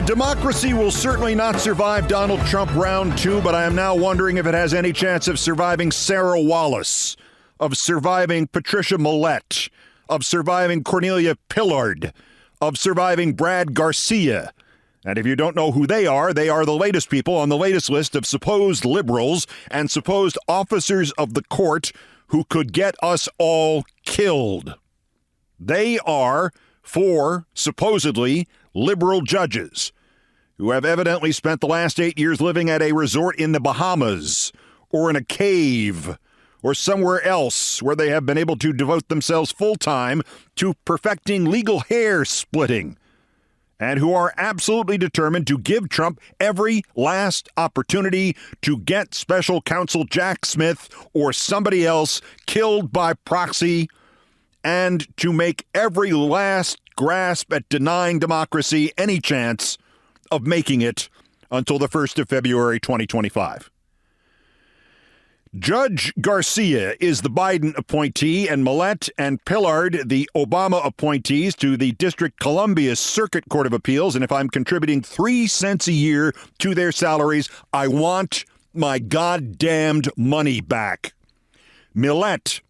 Democracy will certainly not survive Donald Trump round 2, but I am now wondering if it has any chance of surviving Sarah Wallace, of surviving Patricia Millett, of surviving Cornelia Pillard, of surviving Brad Garcia. And if you don't know who they are the latest people on the latest list of supposed liberals and supposed officers of the court who could get us all killed. They are 4 supposedly liberal judges who have evidently spent the last 8 years living at a resort in the Bahamas or in a cave or somewhere else where they have been able to devote themselves full-time to perfecting legal hair splitting, and who are absolutely determined to give Trump every last opportunity to get special counsel Jack Smith or somebody else killed by proxy, and to make every last grasp at denying democracy any chance of making it until the 1st of February 2025. Judge Garcia is the Biden appointee, and Millett and Pillard the Obama appointees to the District Columbia Circuit Court of Appeals. And if I'm contributing 3 cents a year to their salaries, I want my goddamned money back. Millett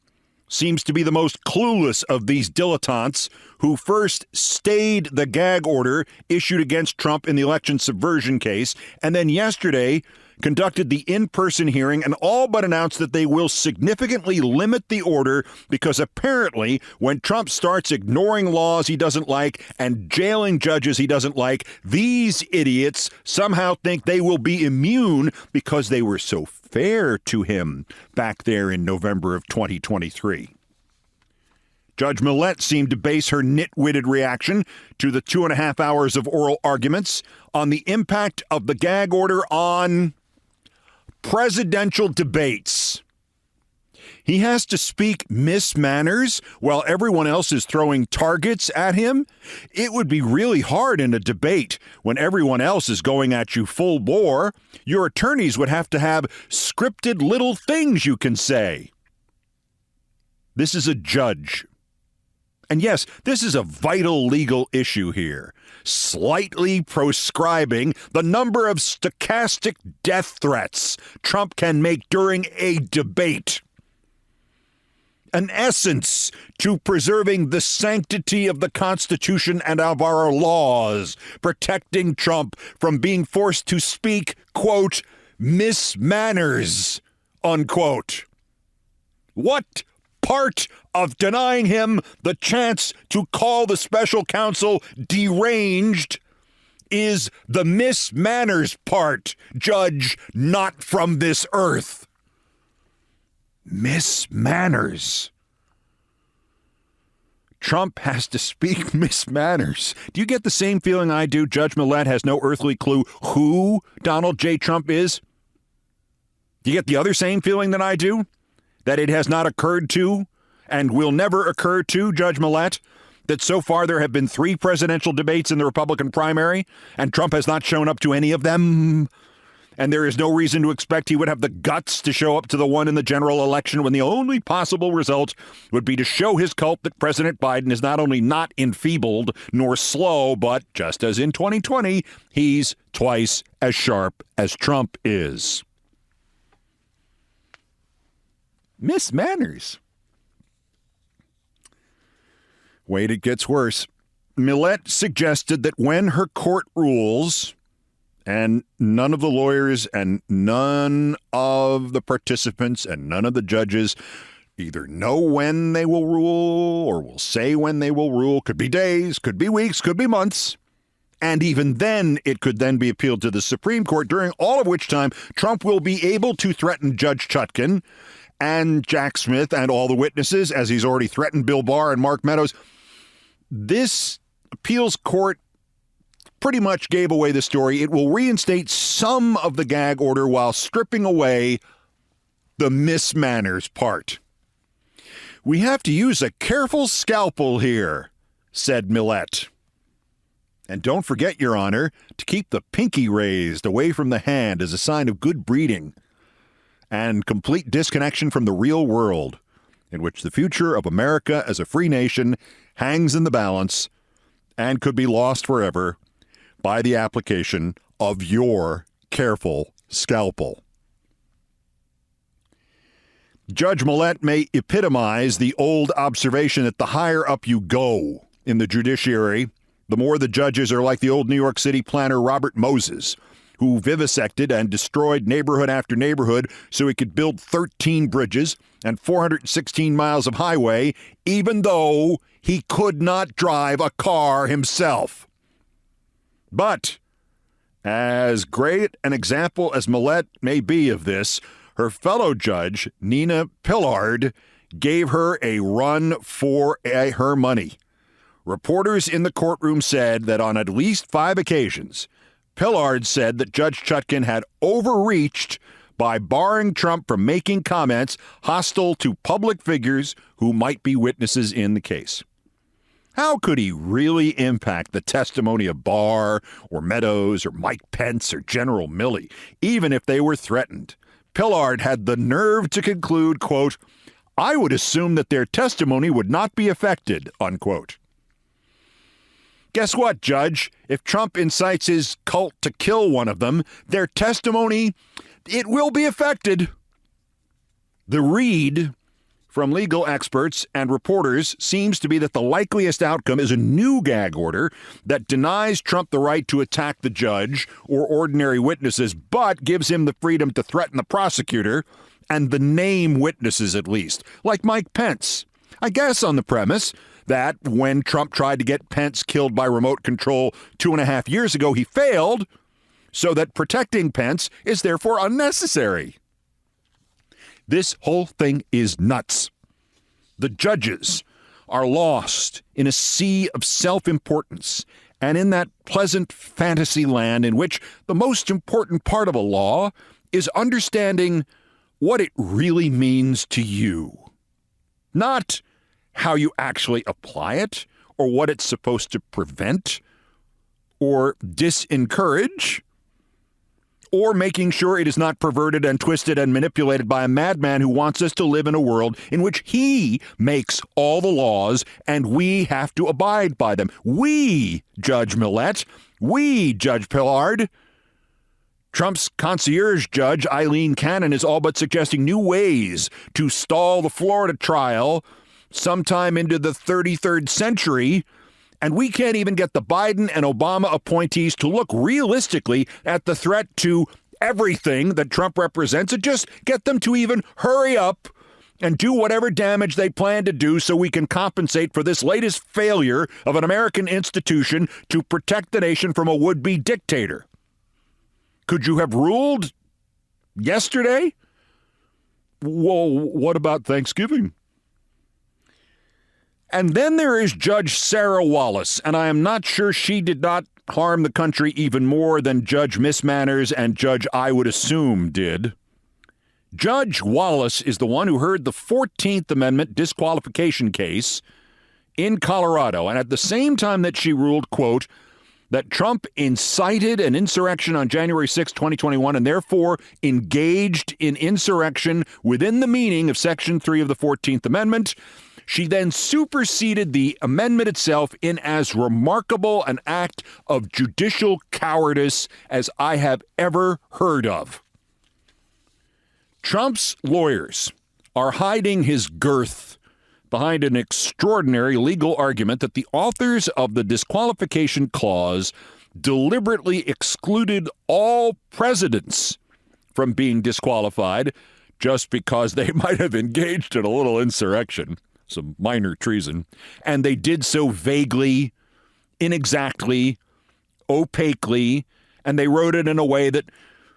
seems to be the most clueless of these dilettantes, who first stayed the gag order issued against Trump in the election subversion case, and then yesterday conducted the in-person hearing and all but announced that they will significantly limit the order because apparently when Trump starts ignoring laws he doesn't like and jailing judges he doesn't like, these idiots somehow think they will be immune because they were so fair to him back there in November of 2023. Judge Millette seemed to base her nitwitted reaction to the 2.5 hours of oral arguments on the impact of the gag order on presidential debates. He has to speak mismanners while everyone else is throwing targets at him. It would be really hard in a debate when everyone else is going at you full bore. Your attorneys would have to have scripted little things you can say. This is a judge. And yes, this is a vital legal issue here, slightly proscribing the number of stochastic death threats Trump can make during a debate. An essence to preserving the sanctity of the Constitution and of our laws, protecting Trump from being forced to speak, quote, mismanners, unquote. What part of denying him the chance to call the special counsel deranged is the mismanners part, Judge, not from this earth? Mismanners. Trump has to speak mismanners. Do you get the same feeling I do? Judge Millette has no earthly clue who Donald J. Trump is? Do you get the other same feeling that I do? That it has not occurred to and will never occur to Judge Millette that so far there have been 3 presidential debates in the Republican primary and Trump has not shown up to any of them. And there is no reason to expect he would have the guts to show up to the one in the general election when the only possible result would be to show his cult that President Biden is not only not enfeebled nor slow, but just as in 2020, he's twice as sharp as Trump is. Mismanners. Wait, it gets worse. Millett suggested that when her court rules, and none of the lawyers and none of the participants and none of the judges either know when they will rule or will say when they will rule, could be days, could be weeks, could be months. And even then, it could then be appealed to the Supreme Court, during all of which time Trump will be able to threaten Judge Chutkan and Jack Smith and all the witnesses, as he's already threatened Bill Barr and Mark Meadows. This appeals court pretty much gave away the story. It will reinstate some of the gag order while stripping away the mismanners part. We have to use a careful scalpel here, said Millett. And don't forget, Your Honor, to keep the pinky raised away from the hand as a sign of good breeding and complete disconnection from the real world, in which the future of America as a free nation hangs in the balance and could be lost forever by the application of your careful scalpel. Judge Millette may epitomize the old observation that the higher up you go in the judiciary, the more the judges are like the old New York City planner Robert Moses, who vivisected and destroyed neighborhood after neighborhood so he could build 13 bridges and 416 miles of highway, even though he could not drive a car himself. But as great an example as Millette may be of this, her fellow judge, Nina Pillard, gave her a run for her money. Reporters in the courtroom said that on at least 5 occasions, Pillard said that Judge Chutkan had overreached by barring Trump from making comments hostile to public figures who might be witnesses in the case. How could he really impact the testimony of Barr or Meadows or Mike Pence or General Milley, even if they were threatened? Pillard had the nerve to conclude, quote, "I would assume that their testimony would not be affected," unquote. Guess what, Judge? If Trump incites his cult to kill one of them, their testimony, it will be affected. The read from legal experts and reporters seems to be that the likeliest outcome is a new gag order that denies Trump the right to attack the judge or ordinary witnesses, but gives him the freedom to threaten the prosecutor and the name witnesses at least, like Mike Pence. I guess on the premise that when Trump tried to get Pence killed by remote control 2.5 years ago, he failed, so that protecting Pence is therefore unnecessary. This whole thing is nuts. The judges are lost in a sea of self-importance and in that pleasant fantasy land in which the most important part of a law is understanding what it really means to you. Not how you actually apply it or what it's supposed to prevent or disencourage, or making sure it is not perverted and twisted and manipulated by a madman who wants us to live in a world in which he makes all the laws and we have to abide by them. We, Judge Millette, we, Judge Pillard. Trump's concierge judge, Eileen Cannon, is all but suggesting new ways to stall the Florida trial sometime into the 33rd century. And we can't even get the Biden and Obama appointees to look realistically at the threat to everything that Trump represents and just get them to even hurry up and do whatever damage they plan to do so we can compensate for this latest failure of an American institution to protect the nation from a would-be dictator. Could you have ruled yesterday? Well, what about Thanksgiving? And then there is Judge Sarah Wallace, and I am not sure she did not harm the country even more than Judge Miss Manners and Judge I would assume did. Judge Wallace is the one who heard the 14th Amendment disqualification case in Colorado, and at the same time that she ruled, quote, that Trump incited an insurrection on January 6, 2021, and therefore engaged in insurrection within the meaning of Section 3 of the 14th Amendment, she then superseded the amendment itself in as remarkable an act of judicial cowardice as I have ever heard of. Trump's lawyers are hiding his girth behind an extraordinary legal argument that the authors of the disqualification clause deliberately excluded all presidents from being disqualified just because they might have engaged in a little insurrection, some minor treason, and they did so vaguely, inexactly, opaquely, and they wrote it in a way that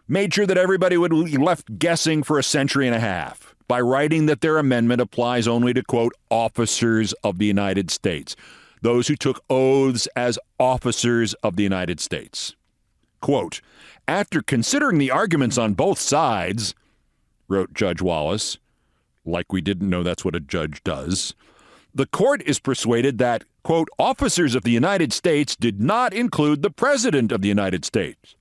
made sure that everybody would be left guessing for a century and a half by writing that their amendment applies only to, quote, officers of the United States, those who took oaths as officers of the United States. Quote, after considering the arguments on both sides, wrote Judge Wallace, like we didn't know that's what a judge does, the court is persuaded that, quote, officers of the United States did not include the President of the United States.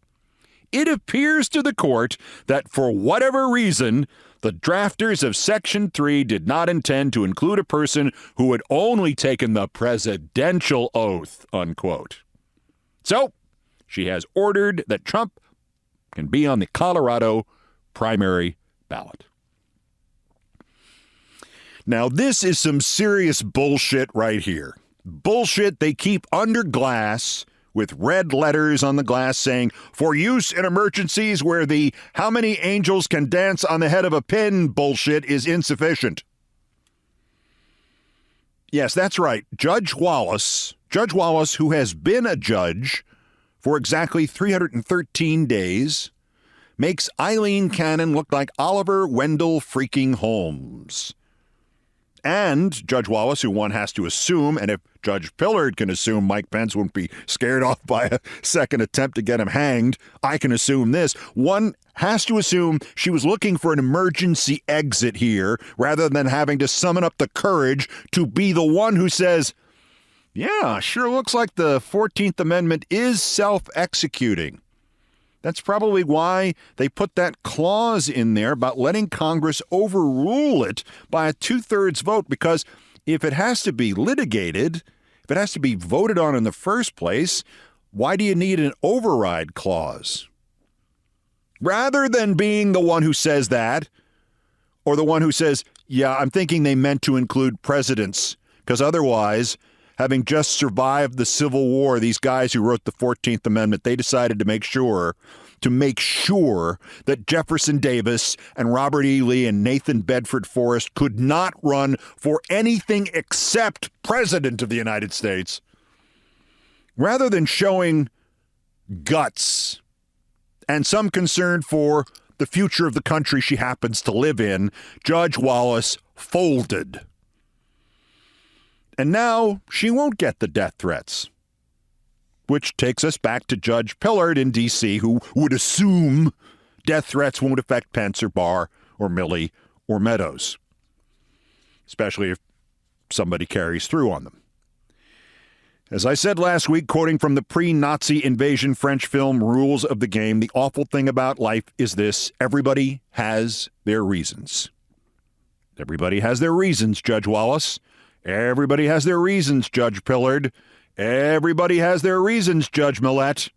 It appears to the court that for whatever reason, the drafters of Section 3 did not intend to include a person who had only taken the presidential oath, unquote. So, She has ordered that Trump can be on the Colorado primary ballot. Now, this is some serious bullshit right here. Bullshit they keep under glass with red letters on the glass saying, for use in emergencies where the how many angels can dance on the head of a pin bullshit is insufficient. Yes, that's right. Judge Wallace, who has been a judge for exactly 313 days, makes Eileen Cannon look like Oliver Wendell freaking Holmes. And Judge Wallace, who one has to assume, and if Judge Pillard can assume Mike Pence won't be scared off by a second attempt to get him hanged, I can assume this. One has to assume she was looking for an emergency exit here rather than having to summon up the courage to be the one who says, yeah, sure looks like the 14th Amendment is self-executing. That's probably why they put that clause in there about letting Congress overrule it by a 2/3 vote, because if it has to be litigated, if it has to be voted on in the first place, why do you need an override clause? Rather than being the one who says that, or the one who says, yeah, I'm thinking they meant to include presidents, because otherwise, having just survived the Civil War, these guys who wrote the 14th Amendment, they decided to make sure that Jefferson Davis and Robert E. Lee and Nathan Bedford Forrest could not run for anything except President of the United States. Rather than showing guts and some concern for the future of the country she happens to live in, Judge Wallace folded. And now she won't get the death threats. Which takes us back to Judge Pillard in D.C., who would assume death threats won't affect Pence or Barr or Milley or Meadows, especially if somebody carries through on them. As I said last week, quoting from the pre-Nazi invasion French film Rules of the Game, the awful thing about life is this: everybody has their reasons. Everybody has their reasons, Judge Wallace. Everybody has their reasons, Judge Pillard. Everybody has their reasons, Judge Millette.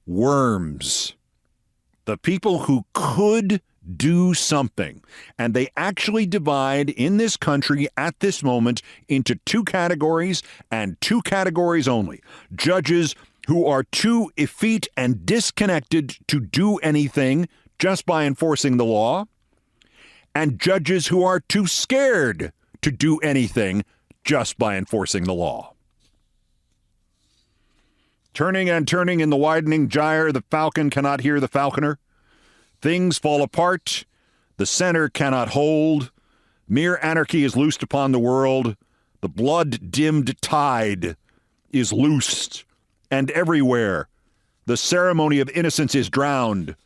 Worms. The people who could do something. And they actually divide in this country at this moment into two categories and two categories only. Judges who are too effete and disconnected to do anything just by enforcing the law, and judges who are too scared to do anything just by enforcing the law. Turning and turning in the widening gyre, the falcon cannot hear the falconer. Things fall apart. The center cannot hold. Mere anarchy is loosed upon the world. The blood-dimmed tide is loosed. And everywhere, the ceremony of innocence is drowned.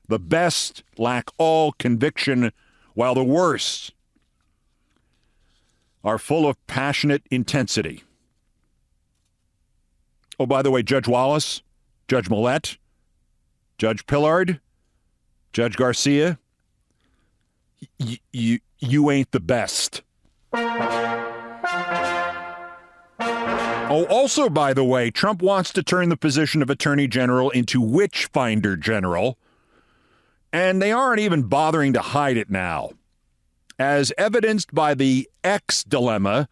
The best lack all conviction, while the worst are full of passionate intensity. Oh, by the way, Judge Wallace, Judge Millette, Judge Pillard, Judge Garcia, you ain't the best. Oh, also, by the way, Trump wants to turn the position of Attorney General into Witch Finder General, and they aren't even bothering to hide it now. As evidenced by the X dilemma,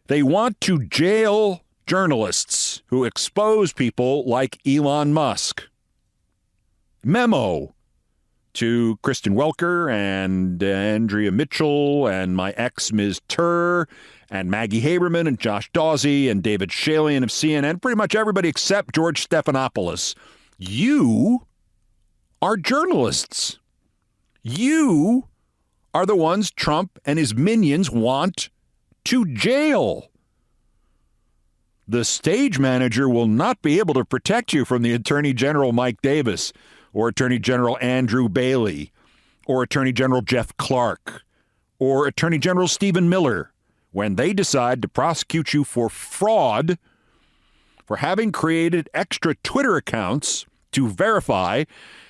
they want to jail journalists who expose people like Elon Musk. Memo to Kristen Welker and Andrea Mitchell and my ex, Ms. Turr, and Maggie Haberman and Josh Dawsey and David Shalian of CNN, pretty much everybody except George Stephanopoulos. You are journalists. You are the ones Trump and his minions want to jail. The stage manager will not be able to protect you from the Attorney General Mike Davis or Attorney General Andrew Bailey or Attorney General Jeff Clark or Attorney General Stephen Miller when they decide to prosecute you for fraud, for having created extra Twitter accounts to verify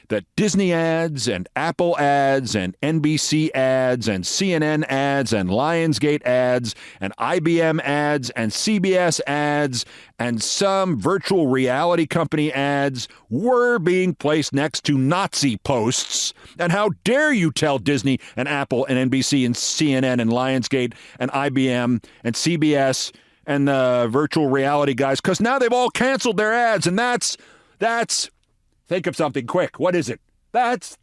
that Disney ads and Apple ads and NBC ads and CNN ads and Lionsgate ads and IBM ads and CBS ads and some virtual reality company ads were being placed next to Nazi posts. And how dare you tell Disney and Apple and NBC and CNN and Lionsgate and IBM and CBS and the virtual reality guys, because now they've all canceled their ads, and that's think of something quick. What is it? That's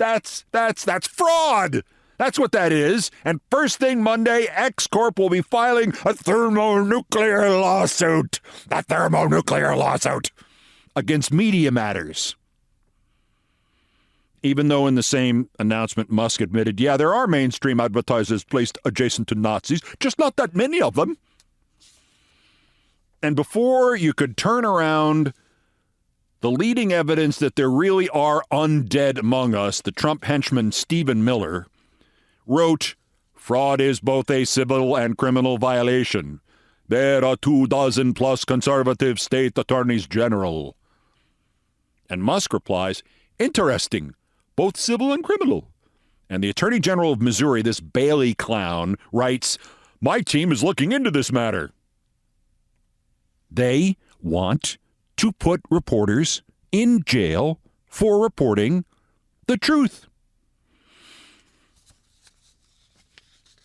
fraud. That's what that is. And first thing Monday, X Corp will be filing a thermonuclear lawsuit. A thermonuclear lawsuit against Media Matters. Even though in the same announcement, Musk admitted, yeah, there are mainstream advertisers placed adjacent to Nazis, just not that many of them. And before you could turn around the leading evidence that there really are undead among us, the Trump henchman Stephen Miller wrote, fraud is both a civil and criminal violation. There are 24 plus conservative state attorneys general. And Musk replies, interesting, both civil and criminal. And the Attorney General of Missouri, this Bailey clown, writes, my team is looking into this matter. They want to put reporters in jail for reporting the truth.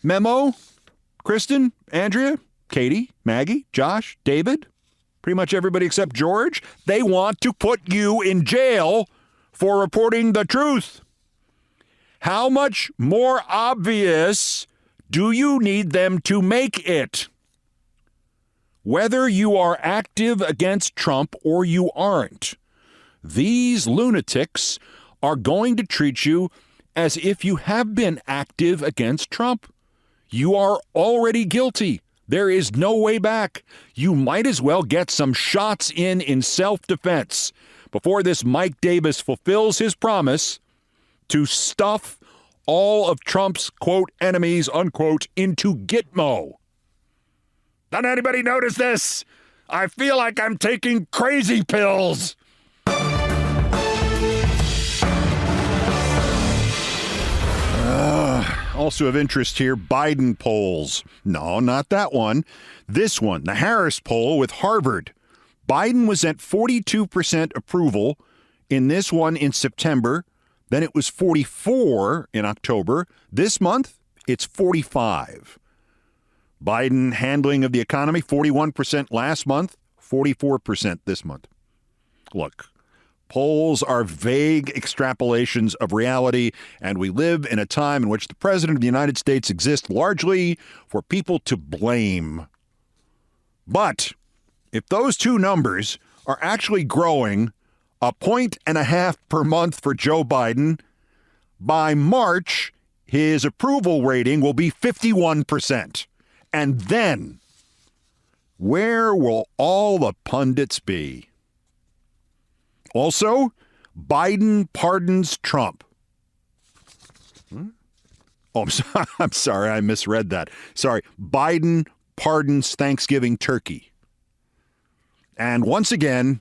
Memo, Kristen, Andrea, Katie, Maggie, Josh, David, pretty much everybody except George, they want to put you in jail for reporting the truth. How much more obvious do you need them to make it? Whether you are active against Trump or you aren't, these lunatics are going to treat you as if you have been active against Trump. You are already guilty. There is no way back. You might as well get some shots in self-defense before this Mike Davis fulfills his promise to stuff all of Trump's, quote, enemies, unquote, into Gitmo. Did anybody notice this? I feel like I'm taking crazy pills. Also of interest here, Biden polls. No, not that one. This one, the Harris poll with Harvard. Biden was at 42% approval in this one in September. Then it was 44 in October. This month, it's 45. Biden handling of the economy, 41% last month, 44% this month. Look, polls are vague extrapolations of reality, and we live in a time in which the President of the United States exists largely for people to blame. But if those two numbers are actually growing 1.5 points per month for Joe Biden, by March, his approval rating will be 51%. And then, where will all the pundits be? Also, Biden pardons Trump. Oh, I'm sorry, I misread that. Sorry, Biden pardons Thanksgiving turkey. And once again,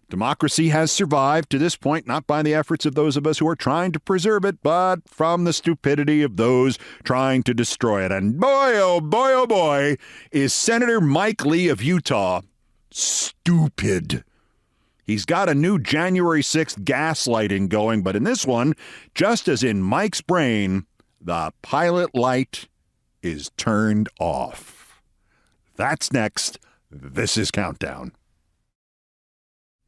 democracy has survived to this point, not by the efforts of those of us who are trying to preserve it, but from the stupidity of those trying to destroy it. And boy, oh boy, is Senator Mike Lee of Utah stupid. He's got a new January 6th gaslighting going, but in this one, just as in Mike's brain, the pilot light is turned off. That's next. This is Countdown.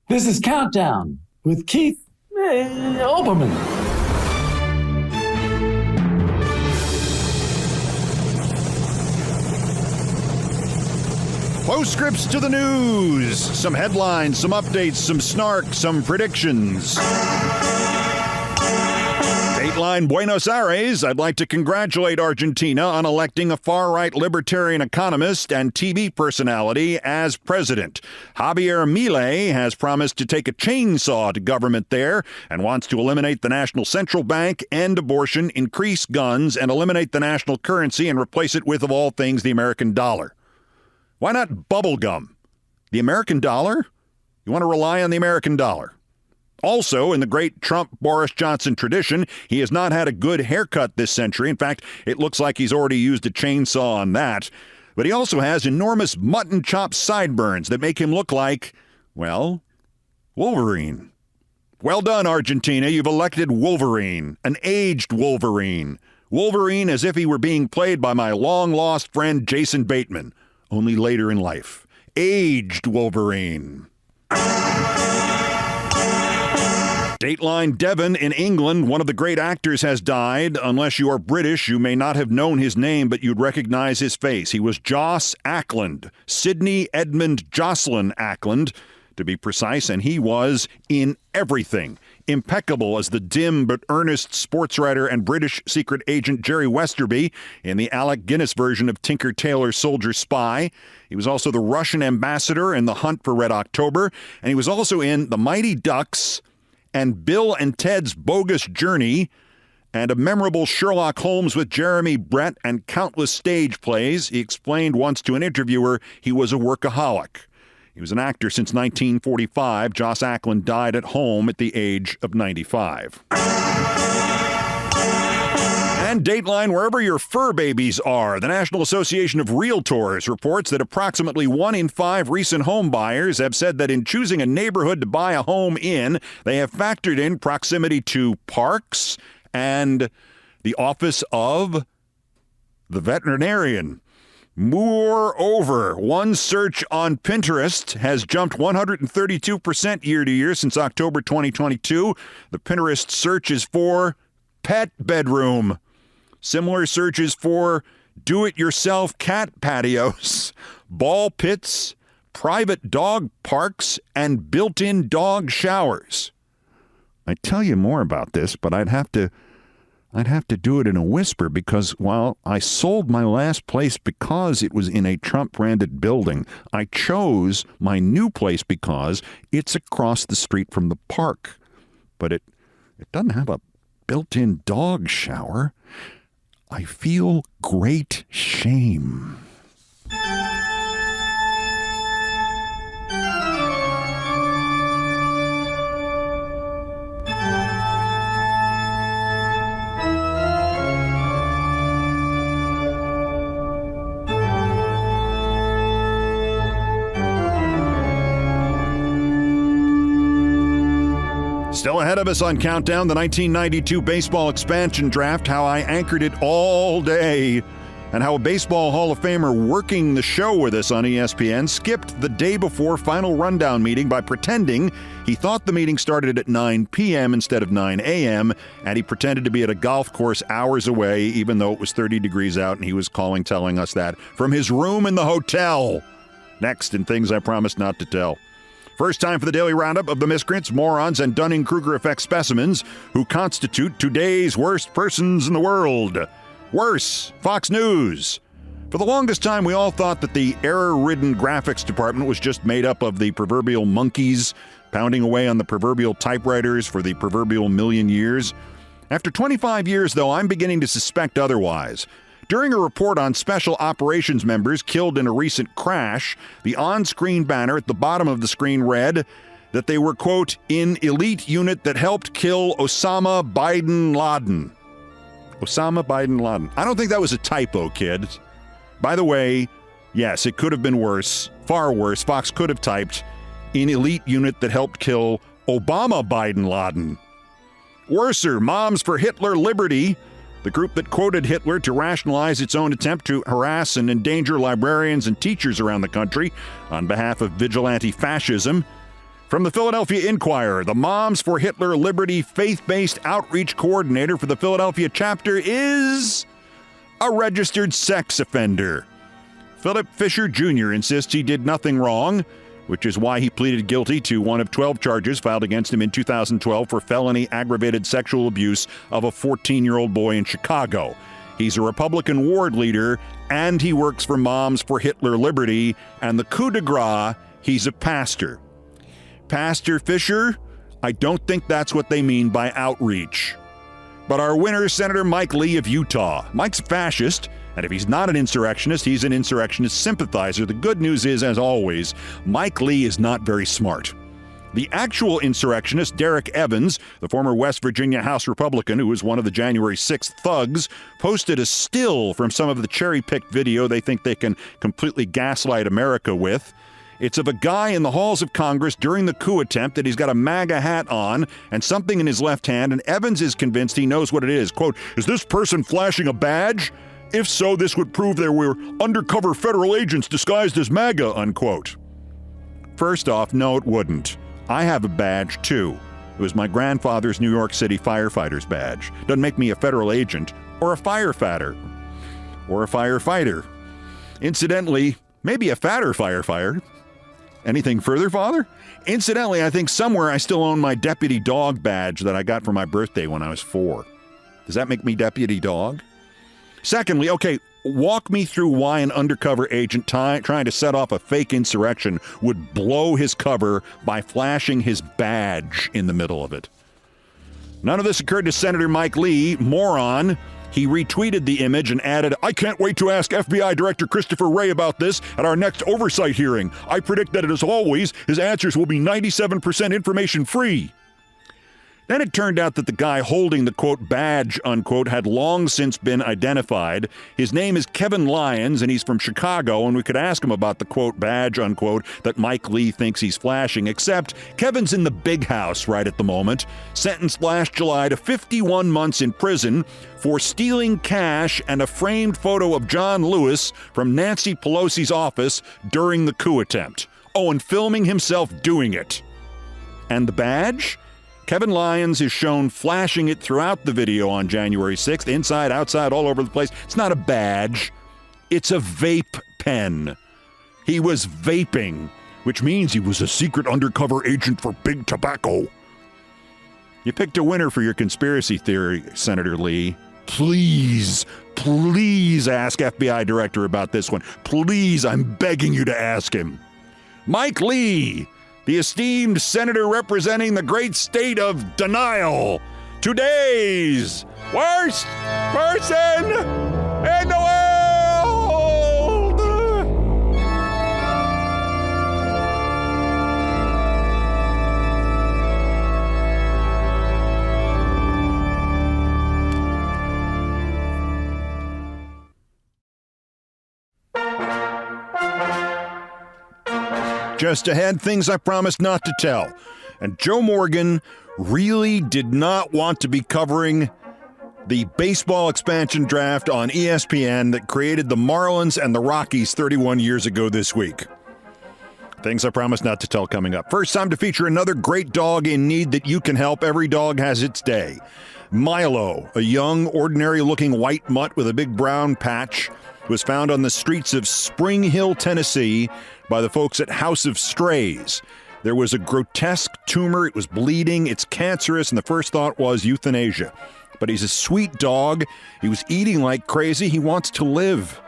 This is Countdown with Keith Olbermann. Postscripts to the news. Some headlines, some updates, some snark, some predictions. Dateline Buenos Aires. I'd like to congratulate Argentina on electing a far-right libertarian economist and TV personality as president. Javier Milei has promised to take a chainsaw to government there and wants to eliminate the National Central Bank, end abortion, increase guns, and eliminate the national currency and replace it with, of all things, the American dollar. Why not bubble gum? The American dollar? You want to rely on the American dollar. Also, in the great Trump-Boris Johnson tradition, he has not had a good haircut this century. In fact, it looks like he's already used a chainsaw on that. But he also has enormous mutton chop sideburns that make him look like, well, Wolverine. Well done, Argentina. You've elected Wolverine, an aged Wolverine. Wolverine as if he were being played by my long-lost friend Jason Bateman, only later in life. Aged Wolverine. Dateline Devon in England, one of the great actors has died. Unless you are British, you may not have known his name, but you'd recognize his face. He was Joss Ackland, Sidney Edmund Jocelyn Ackland, to be precise, and he was in everything. Impeccable as the dim but earnest sports writer and British secret agent Jerry Westerby in the Alec Guinness version of Tinker Tailor Soldier Spy. He was also the Russian ambassador in The Hunt for Red October, and he was also in The Mighty Ducks and Bill and Ted's Bogus Journey, and a memorable Sherlock Holmes with Jeremy Brett and countless stage plays. He explained once to an interviewer he was a workaholic. He was an actor since 1945. Joss Ackland died at home at the age of 95. And Dateline, wherever your fur babies are, the National Association of Realtors reports that approximately 1 in 5 recent home buyers have said that in choosing a neighborhood to buy a home in, they have factored in proximity to parks and the office of the veterinarian. Moreover, one search on Pinterest has jumped 132% year to year since October 2022. The Pinterest search is for pet bedroom. Similar searches for do-it-yourself cat patios, ball pits, private dog parks, and built-in dog showers. I'd tell you more about this, but I'd have to do it in a whisper because, well, I sold my last place because it was in a Trump-branded building. I chose my new place because it's across the street from the park. But it doesn't have a built-in dog shower. I feel great shame. Still ahead of us on Countdown, the 1992 baseball expansion draft, how I anchored it all day, and how a Baseball Hall of Famer working the show with us on ESPN skipped the day before final rundown meeting by pretending he thought the meeting started at 9 p.m. instead of 9 a.m., and he pretended to be at a golf course hours away, even though it was 30 degrees out, and he was telling us that from his room in the hotel. Next in Things I Promised Not to Tell. First time for the daily roundup of the miscreants, morons, and Dunning-Kruger effect specimens who constitute today's worst persons in the world. Worse, Fox News. For the longest time, we all thought that the error-ridden graphics department was just made up of the proverbial monkeys pounding away on the proverbial typewriters for the proverbial million years. After 25 years, though, I'm beginning to suspect otherwise. During a report on special operations members killed in a recent crash, the on-screen banner at the bottom of the screen read that they were, quote, in elite unit that helped kill Osama bin Laden. Osama bin Laden. I don't think that was a typo, kid. By the way, yes, it could have been worse, far worse. Fox could have typed in elite unit that helped kill Obama bin Laden. Worser, Moms for Hitler Liberty, the group that quoted Hitler to rationalize its own attempt to harass and endanger librarians and teachers around the country on behalf of vigilante fascism. From the Philadelphia Inquirer, the Moms for Hitler Liberty faith-based outreach coordinator for the Philadelphia chapter is a registered sex offender. Philip Fisher Jr. insists he did nothing wrong, which is why he pleaded guilty to one of 12 charges filed against him in 2012 for felony aggravated sexual abuse of a 14-year-old boy in Chicago. He's a Republican ward leader, and he works for Moms for Hitler Liberty, and the coup de grace, he's a pastor. Pastor Fisher, I don't think that's what they mean by outreach. But our winner, Senator Mike Lee of Utah. Mike's a fascist, and if he's not an insurrectionist, he's an insurrectionist sympathizer. The good news is, as always, Mike Lee is not very smart. The actual insurrectionist, Derek Evans, the former West Virginia House Republican who was one of the January 6th thugs, posted a still from some of the cherry-picked video they think they can completely gaslight America with. It's of a guy in the halls of Congress during the coup attempt that he's got a MAGA hat on and something in his left hand, and Evans is convinced he knows what it is. Quote, "Is this person flashing a badge? If so, this would prove there were undercover federal agents disguised as MAGA," unquote. First off, no, it wouldn't. I have a badge, too. It was my grandfather's New York City firefighter's badge. Doesn't make me a federal agent or a firefighter or a firefighter. Incidentally, maybe a fatter firefighter. Anything further, Father? Incidentally, I think somewhere I still own my deputy dog badge that I got for my birthday when I was 4. Does that make me deputy dog? Secondly, okay, walk me through why an undercover agent trying to set off a fake insurrection would blow his cover by flashing his badge in the middle of it. None of this occurred to Senator Mike Lee, moron. He retweeted the image and added, "I can't wait to ask FBI Director Christopher Wray about this at our next oversight hearing. I predict that, as always, his answers will be 97% information free." Then it turned out that the guy holding the, quote, badge, unquote, had long since been identified. His name is Kevin Lyons, and he's from Chicago, and we could ask him about the, quote, badge, unquote, that Mike Lee thinks he's flashing, except Kevin's in the big house right at the moment, sentenced last July to 51 months in prison for stealing cash and a framed photo of John Lewis from Nancy Pelosi's office during the coup attempt. Oh, and filming himself doing it. And the badge? Kevin Lyons is shown flashing it throughout the video on January 6th, inside, outside, all over the place. It's not a badge. It's a vape pen. He was vaping, which means he was a secret undercover agent for Big Tobacco. You picked a winner for your conspiracy theory, Senator Lee. Please ask FBI Director about this one. Please, I'm begging you to ask him. Mike Lee, the esteemed senator representing the great state of denial. Today's worst person in the world! Just ahead, things I promised not to tell. And Joe Morgan really did not want to be covering the baseball expansion draft on ESPN that created the Marlins and the Rockies 31 years ago this week. Things I promised not to tell coming up. First, time to feature another great dog in need that you can help. Every dog has its day. Milo, a young, ordinary-looking white mutt with a big brown patch, was found on the streets of Spring Hill, Tennessee, by the folks at House of Strays. There was a grotesque tumor. It was bleeding. It's cancerous, and the first thought was euthanasia. But he's a sweet dog. He was eating like crazy. He wants to live.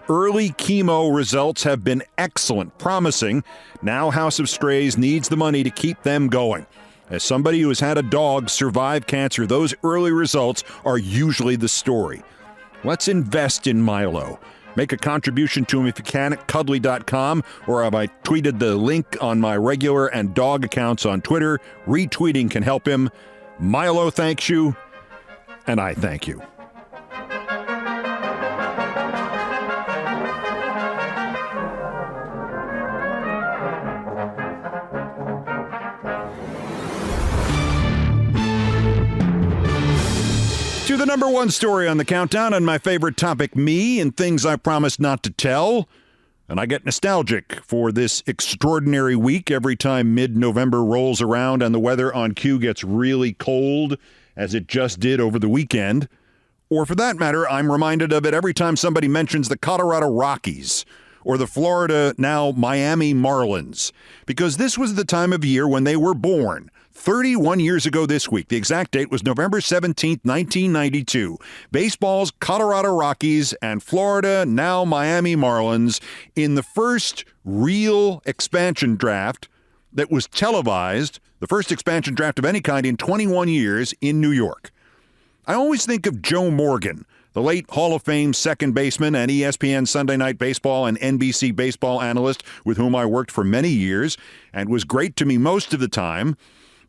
Early chemo results have been excellent, promising. Now House of Strays needs the money to keep them going. As somebody who has had a dog survive cancer, those early results are usually the story. Let's invest in Milo. Make a contribution to him if you can at cuddly.com, or have I tweeted the link on my regular and dog accounts on Twitter. Retweeting can help him. Milo thanks you, and I thank you. The number one story on the countdown, and my favorite topic, me and things I promised not to tell. And I get nostalgic for this extraordinary week every time mid-November rolls around and the weather on cue gets really cold, as it just did over the weekend. Or for that matter, I'm reminded of it every time somebody mentions the Colorado Rockies or the Florida, now Miami Marlins, because this was the time of year when they were born. 31 years ago this week. The exact date was November 17th, 1992. Baseball's Colorado Rockies and Florida, now Miami Marlins, in the first real expansion draft that was televised, the first expansion draft of any kind in 21 years in New York. I always think of Joe Morgan, The late Hall of Fame second baseman and ESPN Sunday Night Baseball and NBC baseball analyst with whom I worked for many years and was great to me most of the time,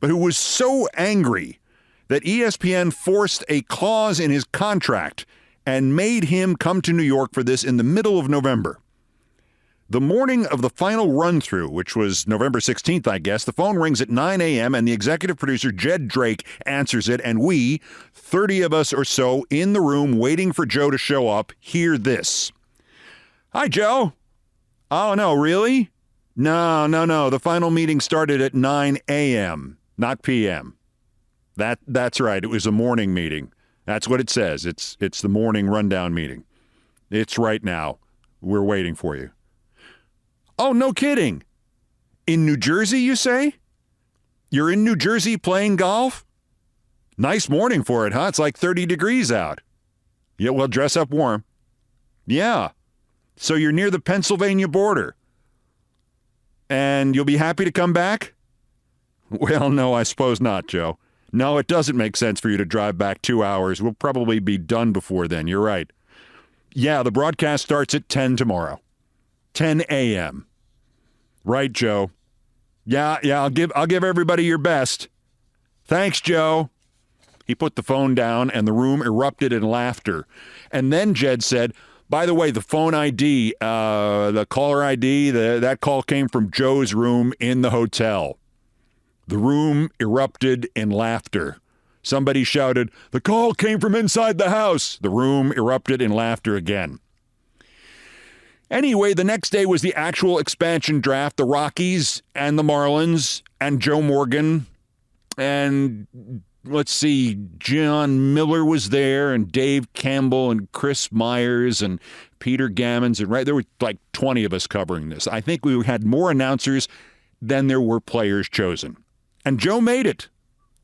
but who was so angry that ESPN forced a clause in his contract and made him come to New York for this in the middle of November. The morning of the final run-through, which was November 16th, I guess, the phone rings at 9 a.m. and the executive producer, Jed Drake, answers it, and we, 30 of us or so in the room waiting for Joe to show up, hear this. Hi, Joe. Oh, no, really? No. The final meeting started at 9 a.m., not p.m. That's right. It was a morning meeting. That's what it says. It's the morning rundown meeting. It's right now. We're waiting for you. Oh, no kidding. In New Jersey, you say? You're in New Jersey playing golf? Nice morning for it, huh? It's like 30 degrees out. Yeah, well, dress up warm. Yeah. So you're near the Pennsylvania border. And you'll be happy to come back? Well, no, I suppose not, Joe. No, it doesn't make sense for you to drive back 2 hours. We'll probably be done before then. You're right. Yeah, the broadcast starts at 10 tomorrow. 10 a.m. Right, Joe. Yeah, I'll give everybody your best. Thanks, Joe. He put the phone down and the room erupted in laughter. And then Jed said, by the way, the phone ID, the caller ID, that call came from Joe's room in the hotel. The room erupted in laughter. Somebody shouted, the call came from inside the house. The room erupted in laughter again. Anyway, the next day was the actual expansion draft, the Rockies and the Marlins and Joe Morgan. And let's see, John Miller was there and Dave Campbell and Chris Myers and Peter Gammons. And there were like 20 of us covering this. I think we had more announcers than there were players chosen. And Joe made it,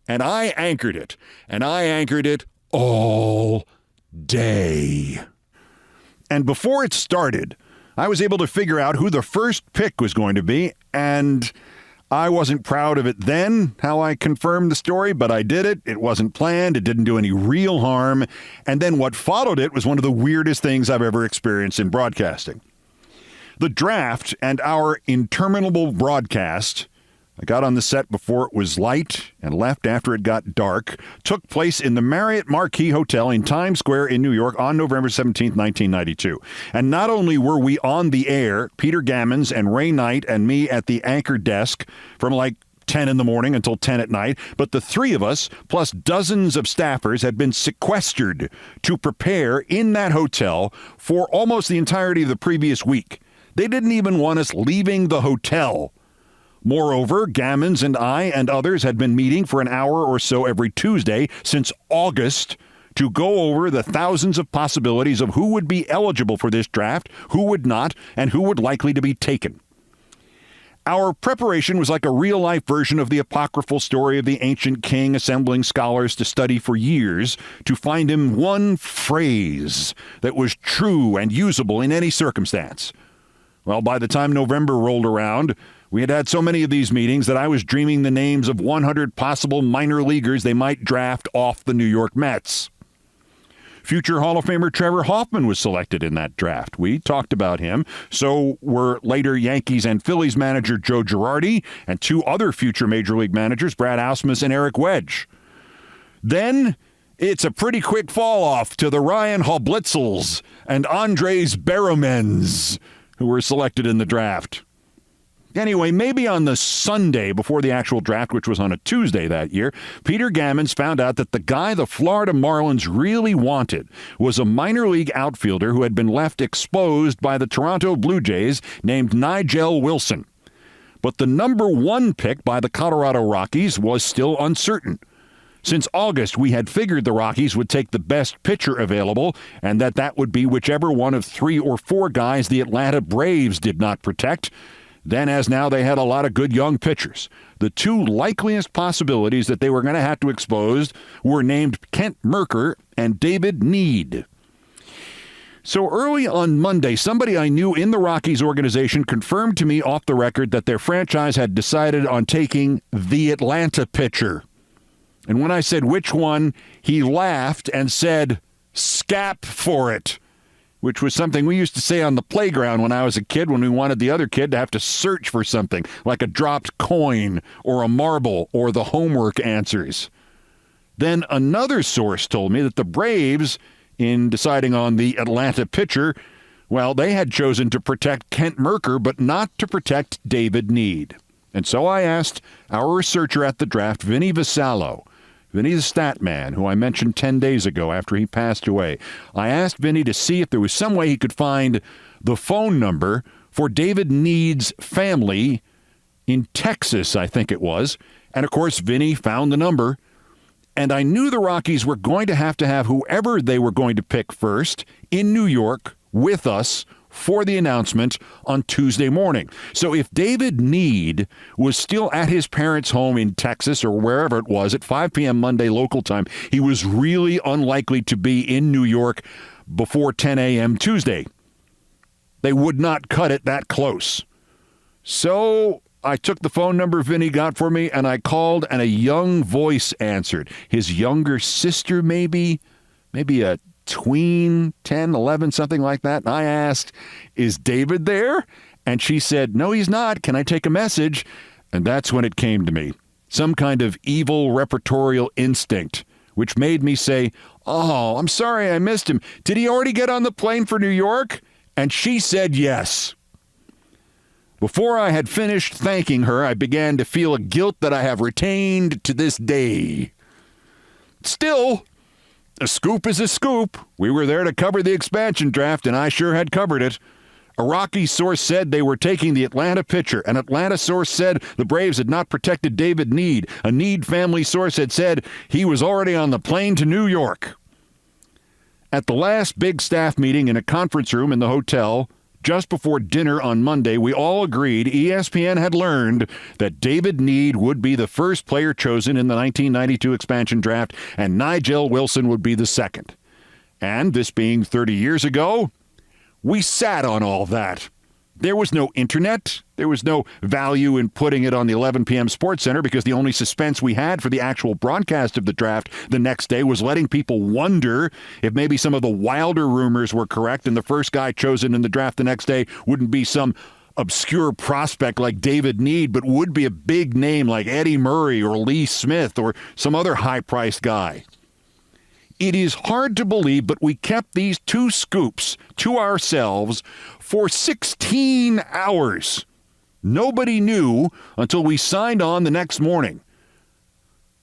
and I anchored it, and I anchored it all day. And before it started, I was able to figure out who the first pick was going to be, and I wasn't proud of it then, how I confirmed the story, but I did it. It wasn't planned. It didn't do any real harm. And then what followed it was one of the weirdest things I've ever experienced in broadcasting. The draft and our interminable broadcast, I got on the set before it was light and left after it got dark, took place in the Marriott Marquis Hotel in Times Square in New York on November 17, 1992. And not only were we on the air, Peter Gammons and Ray Knight and me at the anchor desk from like 10 in the morning until 10 at night, but the three of us, plus dozens of staffers, had been sequestered to prepare in that hotel for almost the entirety of the previous week. They didn't even want us leaving the hotel. Moreover, Gammons and I and others had been meeting for an hour or so every Tuesday since August to go over the thousands of possibilities of who would be eligible for this draft, who would not, and who would likely to be taken. Our preparation was like a real-life version of the apocryphal story of the ancient king assembling scholars to study for years to find him one phrase that was true and usable in any circumstance. Well, by the time November rolled around, we had had so many of these meetings that I was dreaming the names of 100 possible minor leaguers they might draft off the New York Mets. Future Hall of Famer Trevor Hoffman was selected in that draft. We talked about him. So were later Yankees and Phillies manager Joe Girardi and two other future Major League managers, Brad Ausmus and Eric Wedge. Then it's a pretty quick fall off to the Ryan Hobblitzels and Andres Barrowmans, who were selected in the draft. Anyway, maybe on the Sunday before the actual draft, which was on a Tuesday that year, Peter Gammons found out that the guy the Florida Marlins really wanted was a minor league outfielder who had been left exposed by the Toronto Blue Jays named Nigel Wilson. But the number one pick by the Colorado Rockies was still uncertain. Since August, we had figured the Rockies would take the best pitcher available and that would be whichever one of 3 or 4 guys the Atlanta Braves did not protect. Then, as now, they had a lot of good young pitchers. The two likeliest possibilities that they were going to have to expose were named Kent Mercker and David Need. So early on Monday, somebody I knew in the Rockies organization confirmed to me off the record that their franchise had decided on taking the Atlanta pitcher. And when I said which one, he laughed and said, Scap for it, which was something we used to say on the playground when I was a kid when we wanted the other kid to have to search for something, like a dropped coin or a marble or the homework answers. Then another source told me that the Braves, in deciding on the Atlanta pitcher, well, they had chosen to protect Kent Mercker, but not to protect David Need. And so I asked our researcher at the draft, Vinny Vasallo. Vinny's a stat man, who I mentioned 10 days ago after he passed away. I asked Vinny to see if there was some way he could find the phone number for David Need's family in Texas, I think it was. And, of course, Vinny found the number. And I knew the Rockies were going to have whoever they were going to pick first in New York with us for the announcement on Tuesday morning. So if David Need was still at his parents' home in Texas or wherever it was at 5 p.m. Monday local time, he was really unlikely to be in New York before 10 a.m. Tuesday. They would not cut it that close. So I took the phone number Vinny got for me, and I called, and a young voice answered. His younger sister, maybe a tween, 10, 11, something like that. And I asked, is David there? And she said, no, he's not. Can I take a message? And that's when it came to me. Some kind of evil repertorial instinct, which made me say, oh, I'm sorry I missed him. Did he already get on the plane for New York? And she said yes. Before I had finished thanking her, I began to feel a guilt that I have retained to this day. Still, a scoop is a scoop. We were there to cover the expansion draft, and I sure had covered it. A Rockies source said they were taking the Atlanta pitcher. An Atlanta source said the Braves had not protected David Need. A Need family source had said he was already on the plane to New York. At the last big staff meeting in a conference room in the hotel, just before dinner on Monday, we all agreed ESPN had learned that David Need would be the first player chosen in the 1992 expansion draft, and Nigel Wilson would be the second. And this being 30 years ago, we sat on all that. There was no internet. There was no value in putting it on the 11 p.m. Sports Center because the only suspense we had for the actual broadcast of the draft the next day was letting people wonder if maybe some of the wilder rumors were correct and the first guy chosen in the draft the next day wouldn't be some obscure prospect like David Need, but would be a big name like Eddie Murray or Lee Smith or some other high-priced guy. It is hard to believe, but we kept these two scoops to ourselves for 16 hours. Nobody knew until we signed on the next morning.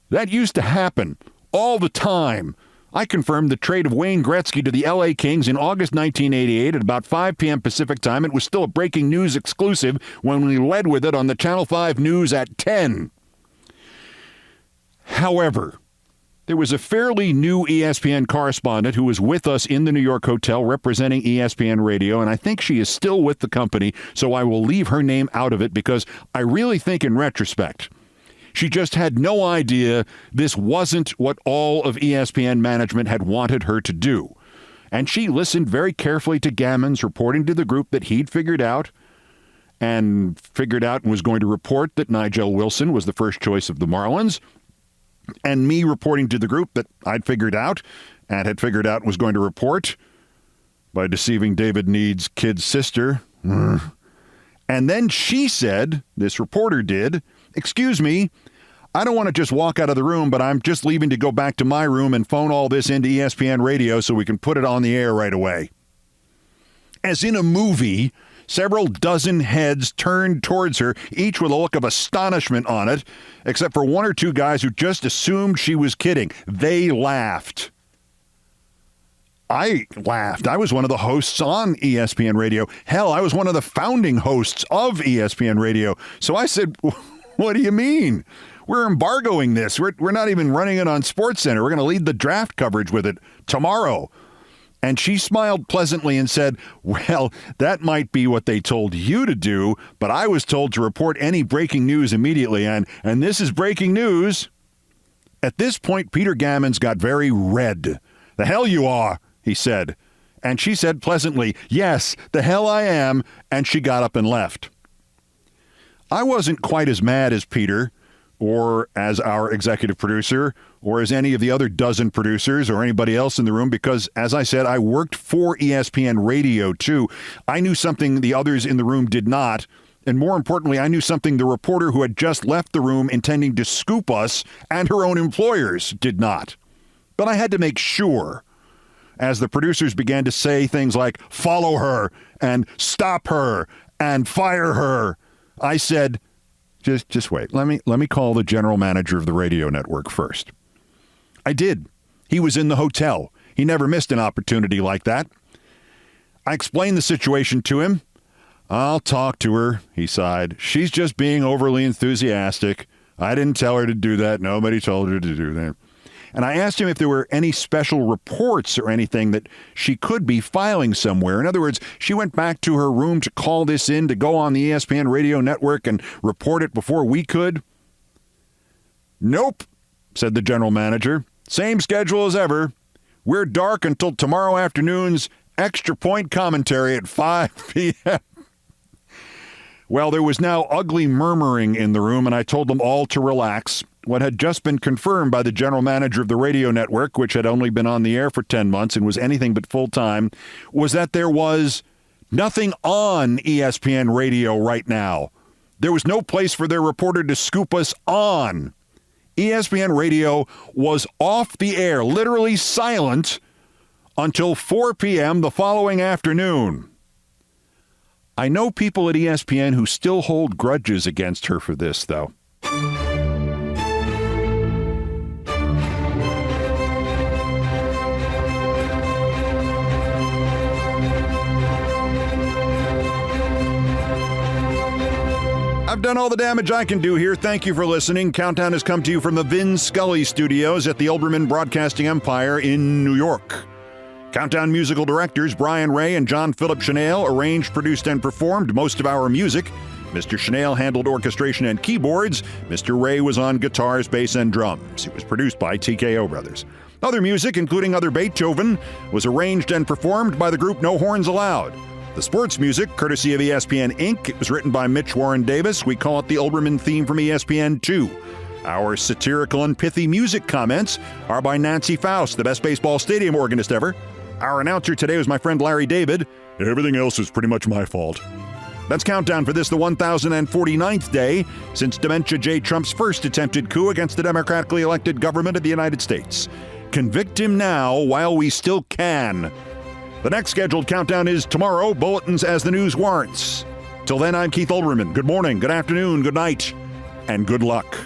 That used to happen all the time. I confirmed the trade of Wayne Gretzky to the LA Kings in August 1988 at about 5 p.m. Pacific time. It was still a breaking news exclusive when we led with it on the Channel 5 News at 10. However, there was a fairly new ESPN correspondent who was with us in the New York hotel representing ESPN Radio, and I think she is still with the company, so I will leave her name out of it because I really think in retrospect, she just had no idea this wasn't what all of ESPN management had wanted her to do. And she listened very carefully to Gammons reporting to the group that he'd figured out and was going to report that Nigel Wilson was the first choice of the Marlins, and me reporting to the group that I'd figured out and had figured out was going to report by deceiving David Need's kid's sister. And then she said, this reporter did, excuse me, I don't want to just walk out of the room, but I'm just leaving to go back to my room and phone all this into ESPN Radio so we can put it on the air right away. As in a movie, several dozen heads turned towards her, each with a look of astonishment on it, except for one or two guys who just assumed she was kidding. They laughed. I laughed. I was one of the hosts on ESPN Radio. Hell, I was one of the founding hosts of ESPN Radio. So I said, what do you mean? We're embargoing this. We're not even running it on SportsCenter. We're going to lead the draft coverage with it tomorrow. And she smiled pleasantly and said, well, that might be what they told you to do, but I was told to report any breaking news immediately, and this is breaking news. At this point, Peter Gammons got very red. The hell you are, he said. And she said pleasantly, yes, the hell I am, and she got up and left. I wasn't quite as mad as Peter or as our executive producer, or as any of the other dozen producers or anybody else in the room, because, as I said, I worked for ESPN Radio, too. I knew something the others in the room did not, and more importantly, I knew something the reporter who had just left the room intending to scoop us and her own employers did not. But I had to make sure, as the producers began to say things like, follow her, and stop her, and fire her, I said, just wait. Let me call the general manager of the radio network first. I did. He was in the hotel. He never missed an opportunity like that. I explained the situation to him. I'll talk to her, he sighed. She's just being overly enthusiastic. I didn't tell her to do that. Nobody told her to do that. And I asked him if there were any special reports or anything that she could be filing somewhere. In other words, she went back to her room to call this in to go on the ESPN radio network and report it before we could. Nope, said the general manager. Same schedule as ever. We're dark until tomorrow afternoon's Extra Point commentary at 5 p.m. Well, there was now ugly murmuring in the room, and I told them all to relax. What had just been confirmed by the general manager of the radio network, which had only been on the air for 10 months and was anything but full-time, was that there was nothing on ESPN Radio right now. There was no place for their reporter to scoop us on. ESPN Radio was off the air, literally silent, until 4 p.m. the following afternoon. I know people at ESPN who still hold grudges against her for this, though. I've done all the damage I can do here. Thank you for listening. Countdown has come to you from the Vin Scully Studios at the Olbermann Broadcasting Empire in New York. Countdown musical directors Brian Ray and John Philip Chanel arranged, produced, and performed most of our music. Mr. Chanel handled orchestration and keyboards. Mr. Ray was on guitars, bass, and drums. It was produced by TKO Brothers. Other music, including Other Beethoven, was arranged and performed by the group No Horns Allowed. The sports music, courtesy of ESPN Inc., it was written by Mitch Warren Davis. We call it the Olbermann theme from ESPN 2. Our satirical and pithy music comments are by Nancy Faust, the best baseball stadium organist ever. Our announcer today was my friend Larry David. Everything else is pretty much my fault. That's Countdown for this, the 1049th day since Dementia J. Trump's first attempted coup against the democratically elected government of the United States. Convict him now while we still can. The next scheduled countdown is tomorrow, bulletins as the news warrants. Till then, I'm Keith Olbermann. Good morning, good afternoon, good night, and good luck.